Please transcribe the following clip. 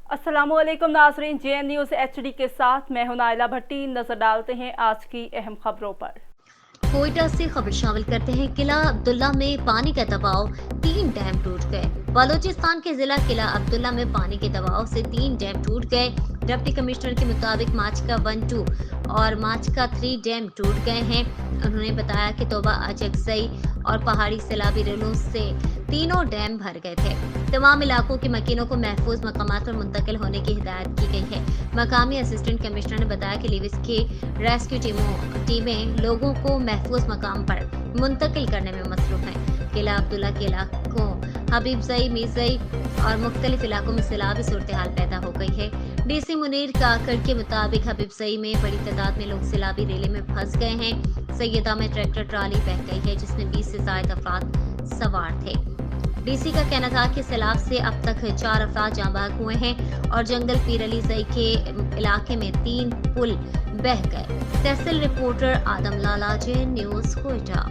अस्सलाम वालेकुम नाज़रीन, JN न्यूज़ HD के साथ मैं हूं नाइला भट्टी। नजर डालते हैं आज की अहम खबरों पर। कोयटा से खबर शामिल करते हैं। किला अब्दुल्ला में पानी का दबाव, 3 डैम टूट गए। बलूचिस्तान के जिला किला अब्दुल्ला में पानी के दबाव से 3 डैम टूट गए। डिप्टी कमिश्नर के मुताबिक माचका 1, 2 और माचका 3 डैम टूट गए हैं। उन्होंने बताया कि तोबा अजगजई और पहाड़ी सैलाबी रेलों से तीनों डैम भर गए थे। तमाम इलाकों के मकीनों को महफूज मकामात पर मुंतकिल होने की हिदायत की गई है। मकामी असिस्टेंट कमिश्नर ने बताया कि लिविस की रेस्क्यू टीमें लोगों को महफूज मकाम पर मुंतकिल करने में मसरूफ हैं। किला अब्दुल्ला के इलाकों हबीबजई, मीरजई और मुख्तलिफ इलाकों में सैलाबी सूरत हाल पैदा हो गई है। DC मुनीर काकड़ के मुताबिक हबीबजई में बड़ी तादाद में लोग सैलाबी रेले में फंस गए हैं। सैयदा में ट्रैक्टर ट्राली बह गई है जिसमें 20 से ज्यादा अफराद सवार थे। DC का कहना था कि सैलाब से अब तक 4 अफराद जाँ बहक हुए हैं और जंगल पीर अली जई के इलाके में 3 पुल बह गए। तहसील रिपोर्टर आदम लाला, JN न्यूज़, कोयटा।